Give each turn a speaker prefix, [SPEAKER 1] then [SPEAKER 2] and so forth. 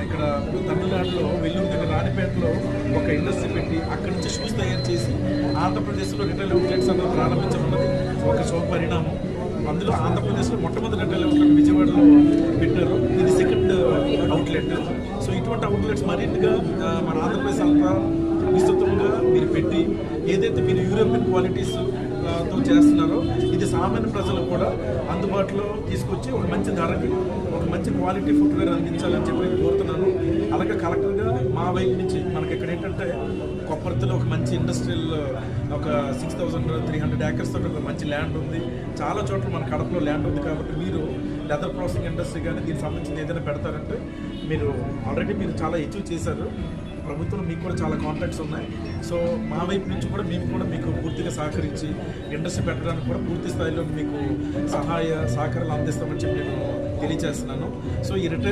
[SPEAKER 1] ఇక్కడ తమిళనాడులో వెల్లూరు దగ్గర రాణిపేటలో ఒక ఇండస్ట్రీ పెట్టి అక్కడి నుంచి షూస్ తయారు చేసి ఆంధ్రప్రదేశ్లో రిటైల్ అవుట్లెట్స్ అన్నది ప్రారంభించనున్నది ఒక శుభ పరిణామం. అందులో ఆంధ్రప్రదేశ్లో మొట్టమొదటి రిటైల్ అవుట్లెట్ విజయవాడలో పెట్టారు. ఇది సెకండ్ అవుట్లెట్. సో ఇటువంటి అవుట్లెట్స్ మరింతగా మన ఆంధ్రప్రదేశ్ అంతా విస్తృతంగా మీరు పెట్టి ఏదైతే మీరు యూరోపియన్ క్వాలిటీస్ తో చేస్తున్నారో ఇది సామాన్య ప్రజలకు కూడా అందుబాటులో తీసుకొచ్చి ఒక మంచి ధరకి ఒక మంచి క్వాలిటీ ఫుట్వేర్ అందించాలని చెప్పి నేను కోరుతున్నాను. అలాగే కలెక్టర్గా మా వైపు నుంచి మనకి ఇక్కడ ఏంటంటే కొప్పర్తిలో ఒక మంచి ఇండస్ట్రియల్ ఒక 6,300 acres తోటి ఒక మంచి ల్యాండ్ ఉంది. చాలా చోట్ల మన కడపలో ల్యాండ్ ఉంది. కాబట్టి మీరు లెదర్ ప్రాసెసింగ్ ఇండస్ట్రీ కానీ దీనికి సంబంధించిన ఏదైనా పెడతారంటే మీరు ఆల్రెడీ మీరు చాలా అచీవ్ చేశారు. ప్రభుత్వంలో మీకు కూడా చాలా కాంటాక్ట్స్ ఉన్నాయి. సో మా వైపు నుంచి కూడా మేము కూడా మీకు పూర్తిగా సహకరించి ఇండస్ట్రీ పెట్టడానికి కూడా పూర్తి స్థాయిలో మీకు సహాయ సహకారాలు అందిస్తామని చెప్పి నేను తెలియజేస్తున్నాను. సో ఈ రిటైల్